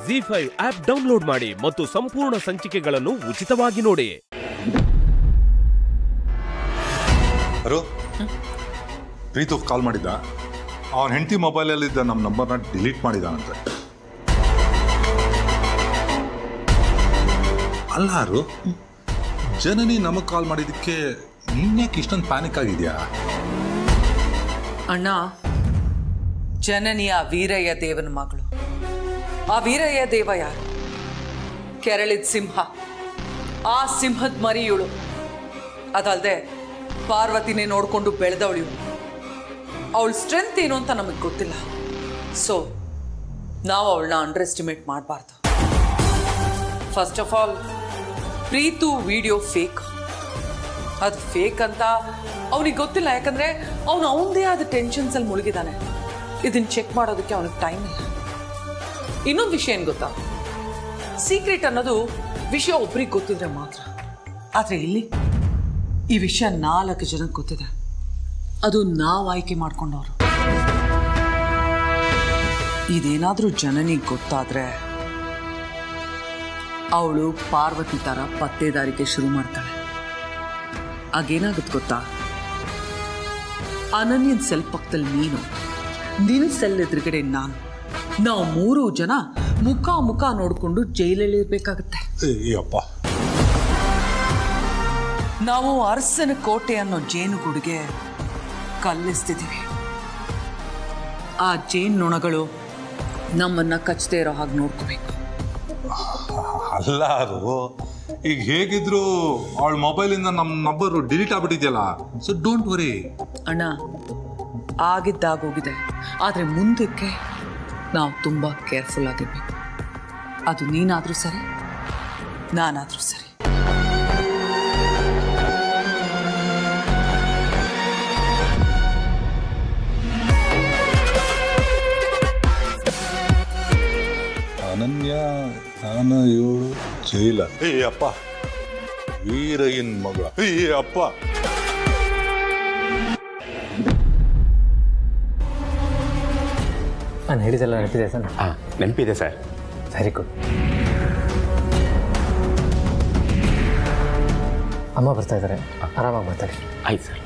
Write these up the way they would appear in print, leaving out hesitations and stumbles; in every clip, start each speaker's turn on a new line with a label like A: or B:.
A: ZEE5 app download ಮಾಡಿ ಮತ್ತು ಸಂಪೂರ್ಣ ಸಂಚಿಕೆಗಳನ್ನು ಉಚಿತವಾಗಿ ನೋಡಿ.
B: ಹಲೋ, ಪ್ರೀತು ಕಾಲ್ ಮಾಡಿದ್ದ. ಅವನ ಹೆಂಡತಿ ಮೊಬೈಲಲ್ಲಿದ್ದ ನಮ್ಮ ನಂಬರ್ನ ಡಿಲೀಟ್ ಮಾಡಿದಾನಂತೆ. ಅಲ್ಲ ಯಾರು ಜನನಿ ನಮಗೆ ಕಾಲ್ ಮಾಡಿದ್ದಕ್ಕೆ ನೀನ್ಯಾಕೆ ಇಷ್ಟೊಂದು ಪ್ಯಾನಿಕ್ ಆಗಿದೆಯಾ?
C: ಅಣ್ಣ, ಜನನಿಯ ವೀರಯ್ಯ ದೇವನ ಮಗಳು. ಆ ವೀರಯ್ಯ ದೇವ ಯಾರು? ಕೆರಳಿದ ಸಿಂಹ. ಆ ಸಿಂಹದ ಮರಿ ಇವಳು. ಅದಲ್ಲದೆ ಪಾರ್ವತಿನೇ ನೋಡಿಕೊಂಡು ಬೆಳೆದವಳು ಇವಳು. ಅವಳ ಸ್ಟ್ರೆಂತ್ ಏನು ಅಂತ ನಮಗೆ ಗೊತ್ತಿಲ್ಲ. ಸೊ ನಾವು ಅವಳನ್ನ ಅಂಡರ್ ಎಸ್ಟಿಮೇಟ್ ಮಾಡಬಾರ್ದು. First of all, Preethu video fake. ಅದು ಫೇಕ್ ಅಂತ ಅವನಿಗೆ ಗೊತ್ತಿಲ್ಲ. ಯಾಕಂದ್ರೆ ಅವನು ಅವನದೇ ಆದ ಟೆನ್ಷನ್ಸಲ್ಲಿ ಮುಳುಗಿದ್ದಾನೆ. ಇದನ್ನ ಚೆಕ್ ಮಾಡೋದಕ್ಕೆ ಅವನಿಗೆ ಟೈಮ್ ಇಲ್ಲ. ಇನ್ನೊಂದು ವಿಷಯ ಏನು ಗೊತ್ತಾ? ಸೀಕ್ರೆಟ್ ಅನ್ನೋದು ವಿಷಯ ಒಬ್ರಿಗೆ ಗೊತ್ತಿದ್ರೆ ಮಾತ್ರ. ಆದ್ರೆ ಇಲ್ಲಿ ಈ ವಿಷಯ 4 ಜನಕ್ಕೆ ಗೊತ್ತಿದೆ. ಅದು ನಾವು ಆಯ್ಕೆ ಮಾಡ್ಕೊಂಡವ್ರು. ಇದೇನಾದ್ರೂ ಜನನಿಗೆ ಗೊತ್ತಾದ್ರೆ ಅವಳು ಪಾರ್ವತಿ ತರ ಪತ್ತೇದಾರಿಕೆ ಶುರು ಮಾಡ್ತಾಳೆ. ಆಗೇನಾಗುತ್ತೆ ಗೊತ್ತಾ? ಅನನ್ಯನ ಸೆಲ್ ಪಕ್ಕದಲ್ಲಿ ನೀನು, ನಿನ್ನ ಸೆಲ್ ಎದುರುಗಡೆ ನಾನು. ನಾವು 3 ಜನ ಮುಖ ನೋಡಿಕೊಂಡು ಜೈಲಲ್ಲಿ ಇರ್ಬೇಕಾಗತ್ತೆ. ನಾವು ಅರಸನ ಕೋಟೆ ಅನ್ನೋ ಜೇನುಗೂಡಿಗೆ ಕಲ್ಲಿಸ್ತಿದ್ದೀವಿ. ಆ ಜೇನು ನೊಣಗಳು ನಮ್ಮನ್ನ ಕಚ್ಚದೇ ಇರೋ ಹಾಗೆ ನೋಡ್ಕೋಬೇಕು.
B: ಅಲ್ಲ ಅದು, ಈಗ ಹೇಗಿದ್ರು ಅವಳ ಮೊಬೈಲಿಂದ ನಮ್ಮ ನಂಬರ್ ಡಿಲೀಟ್ ಆಗ್ಬಿಟ್ಟಿದೆಯಲ್ಲ. ಸೊ ಡೋಂಟ್ ವರಿ
C: ಅಣ್ಣ. ಆಗಿದ್ದಾಗೋಗಿದೆ. ಆದರೆ ಮುಂದಕ್ಕೆ ನಾವು ತುಂಬ ಕೇರ್ಫುಲ್ ಆಗಿರ್ಬೇಕು. ಅದು ನೀನಾದರೂ ಸರಿ, ನಾನಾದರೂ ಸರಿ.
B: ಅನನ್ಯ, ನಾನು ಇವಳು ಜೈಲ. ಅಪ್ಪ, ವೀರಯ್ಯನ ಮಗಳ. ಅಪ್ಪ,
D: ನಾನು ಹೇಳಿದೆಲ್ಲ ನೆನಪಿದೆ ಸರ್?
E: ಹಾಂ, ನೆನಪಿದೆ ಸರ್.
D: Very good. ಅಮ್ಮ ಬರ್ತಾ ಇದ್ದಾರೆ, ಆರಾಮಾಗಿ ಮಾತಾಡಿ.
E: ಆಯ್ತು ಸರ್.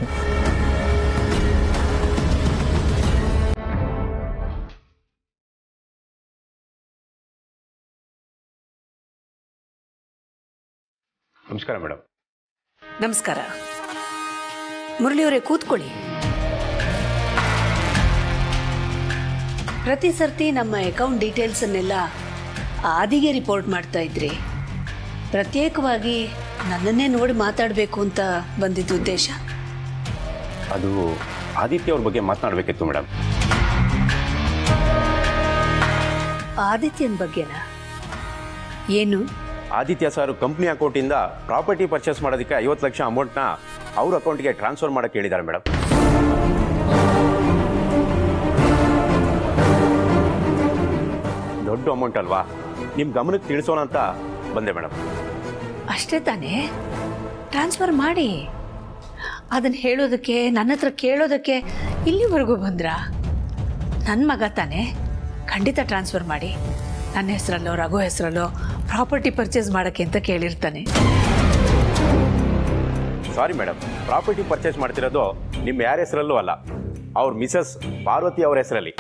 E: ನಮಸ್ಕಾರ ಮೇಡಮ್.
F: ನಮಸ್ಕಾರ. ಮುರಳಿಯವರೇ, ಕೂತ್ಕೊಳ್ಳಿ. ಪ್ರತಿ ಸರ್ತಿ ನಮ್ಮ ಅಕೌಂಟ್ ಡೀಟೇಲ್ಸನ್ನೆಲ್ಲ ಆದಿಗೆ ರಿಪೋರ್ಟ್ ಮಾಡ್ತಾ ಇದ್ರಿ. ಪ್ರತ್ಯೇಕವಾಗಿ ನನ್ನನ್ನೇ ನೋಡಿ ಮಾತಾಡಬೇಕು ಅಂತ ಬಂದಿದ್ದ ಉದ್ದೇಶ?
E: ಅದು ಆದಿತ್ಯ ಅವ್ರ ಬಗ್ಗೆ ಮಾತನಾಡಬೇಕಿತ್ತು ಮೇಡಮ್.
F: ಆದಿತ್ಯನ ಬಗ್ಗೆನಾ? ಏನು?
E: ಆದಿತ್ಯ ಸರ್ ಕಂಪ್ನಿ ಅಕೌಂಟಿಂದ ಪ್ರಾಪರ್ಟಿ ಪರ್ಚೇಸ್ ಮಾಡೋದಕ್ಕೆ 50 ಲಕ್ಷ ಅಮೌಂಟ್ನ ಅವ್ರ ಅಕೌಂಟ್ಗೆ ಟ್ರಾನ್ಸ್ಫರ್ ಮಾಡೋಕ್ಕೆ ಹೇಳಿದ್ದಾರೆ ಮೇಡಮ್. ದೊಡ್ಡ ಅಮೌಂಟ್ ಅಲ್ವಾ, ನಿಮ್ಮ ಗಮನಕ್ಕೆ ತಿಳಿಸೋಣ ಅಂತ ಬಂದೆ ಮೇಡಮ್.
F: ಅಷ್ಟೇ ತಾನೇ? ಟ್ರಾನ್ಸ್ಫರ್ ಮಾಡಿ. ಅದನ್ನು ಹೇಳೋದಕ್ಕೆ, ನನ್ನ ಹತ್ರ ಕೇಳೋದಕ್ಕೆ ಇಲ್ಲಿವರೆಗೂ ಬಂದ್ರಾ? ನನ್ನ ಮಗ ತಾನೇ, ಖಂಡಿತ ಟ್ರಾನ್ಸ್ಫರ್ ಮಾಡಿ. ನನ್ನ ಹೆಸರಲ್ಲೋ ರಘು ಹೆಸರಲ್ಲೋ ಪ್ರಾಪರ್ಟಿ ಪರ್ಚೇಸ್ ಮಾಡೋಕ್ಕೆ ಅಂತ ಕೇಳಿರ್ತಾನೆ.
E: ಸಾರಿ ಮೇಡಮ್, ಪ್ರಾಪರ್ಟಿ ಪರ್ಚೇಸ್ ಮಾಡ್ತಿರೋದು ನಿಮ್ಮ ಯಾರ ಹೆಸರಲ್ಲೂ ಅಲ್ಲ, ಅವ್ರ ಮಿಸಸ್ ಪಾರ್ವತಿ ಅವರ ಹೆಸರಲ್ಲಿ.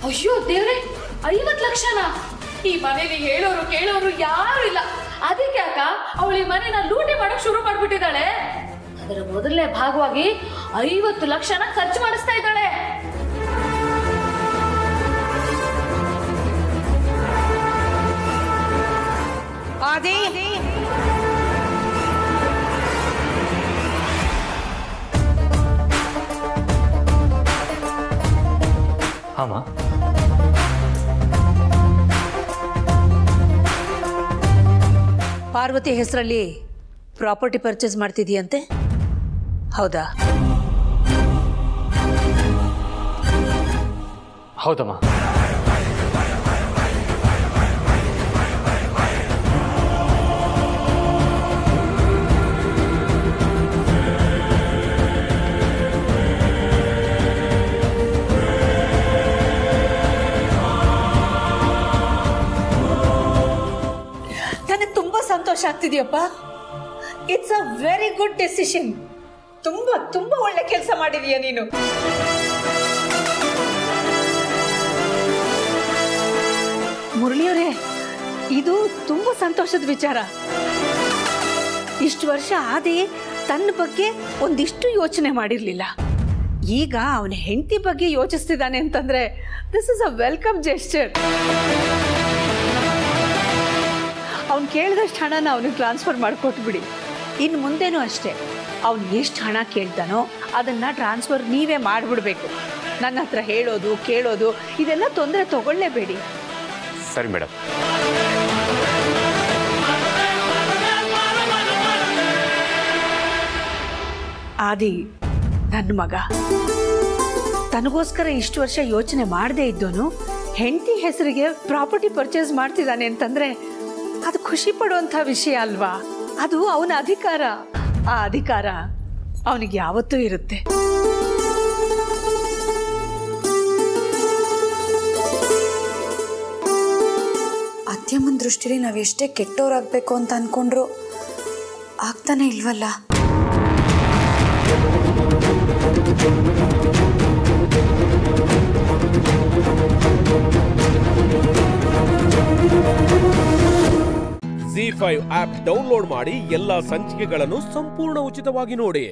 G: ಅಯ್ಯೋ ದೇವ್ರೆ, 50 ಲಕ್ಷನಾ? ಈ ಮನೇಲಿ ಹೇಳೋರು ಕೇಳೋರು ಯಾರು ಇಲ್ಲ. ಅದಕ್ಕೆ ಅಕ್ಕ ಅವಳು ಈ ಮನೆನ ಲೂಟಿ ಮಾಡಕ್ ಶುರು ಮಾಡ್ಬಿಟ್ಟಿದ್ದಾಳೆ. ಅದರ ಮೊದಲನೇ ಭಾಗವಾಗಿ 50 ಲಕ್ಷನ ಖರ್ಚು ಮಾಡಿಸ್ತಾ ಇದ್ದಾಳೆ.
D: ಅಮ್ಮ,
F: ಪಾರ್ವತಿ ಹೆಸರಲ್ಲಿ ಪ್ರಾಪರ್ಟಿ ಪರ್ಚೇಸ್ ಮಾಡ್ತಿದೀಯಂತೆ, ಹೌದಾ?
D: ಹೌದಮ್ಮ.
F: ಆಗ್ತಿದ್ಯಪ್ಪ. It's a very good decision. ತುಂಬಾ ತುಂಬಾ ಒಳ್ಳೆ ಕೆಲಸ ಮಾಡಿದೀಯ ನೀನು. ಮುರಳಿಯವರೇ, ಇದು ತುಂಬಾ ಸಂತೋಷದ ವಿಚಾರ. ಇಷ್ಟು ವರ್ಷ ಆದಿ ತನ್ನ ಬಗ್ಗೆ ಒಂದಿಷ್ಟು ಯೋಚನೆ ಮಾಡಿರ್ಲಿಲ್ಲ. ಈಗ ಅವನ ಹೆಂಡತಿ ಬಗ್ಗೆ ಯೋಚಿಸ್ತಿದ್ದಾನೆ ಅಂತಂದ್ರೆ this is a welcome gesture. ಅವ್ನು ಕೇಳಿದಷ್ಟು ಹಣನ ಅವನಿಗೆ ಟ್ರಾನ್ಸ್ಫರ್ ಮಾಡಿಕೊಟ್ಬಿಡಿ. ಇನ್ನು ಮುಂದೆನೂ ಅಷ್ಟೇ, ಅವ್ನು ಎಷ್ಟು ಹಣ ಕೇಳ್ತಾನೋ ಅದನ್ನು ಟ್ರಾನ್ಸ್ಫರ್ ನೀವೇ ಮಾಡಿಬಿಡ್ಬೇಕು. ನನ್ನ ಹತ್ರ ಹೇಳೋದು ಕೇಳೋದು ಇದೆಲ್ಲ ತೊಂದರೆ ತಗೊಳ್ಳೇಬೇಡಿ.
E: ಸರಿ ಮೇಡಮ್.
F: ಆದಿ ನನ್ನ ಮಗ, ತನಗೋಸ್ಕರ ಇಷ್ಟು ವರ್ಷ ಯೋಚನೆ ಮಾಡದೇ ಇದ್ದೋನು ಹೆಂಡತಿ ಹೆಸರಿಗೆ ಪ್ರಾಪರ್ಟಿ ಪರ್ಚೇಸ್ ಮಾಡ್ತಿದ್ದಾನೆ ಅಂತಂದ್ರೆ ಅದು ಖುಷಿ ಪಡುವಂಥ ವಿಷಯ ಅಲ್ವಾ? ಅದು ಅವನ ಅಧಿಕಾರ. ಆ ಅಧಿಕಾರ ಅವನಿಗೆ ಯಾವತ್ತೂ ಇರುತ್ತೆ.
H: ಅತ್ಯಮ್ಮನ ದೃಷ್ಟಿಲಿ ನಾವು ಎಷ್ಟೇ ಕೆಟ್ಟವರಾಗಬೇಕು ಅಂತ ಅನ್ಕೊಂಡ್ರು ಆಗ್ತಾನೆ ಇಲ್ವಲ್ಲ.
A: ZEE5 ಆಪ್ ಡೌನ್ಲೋಡ್ ಮಾಡಿ ಎಲ್ಲಾ ಸಂಚಿಕೆಗಳನ್ನು ಸಂಪೂರ್ಣ ಉಚಿತವಾಗಿ ನೋಡಿ.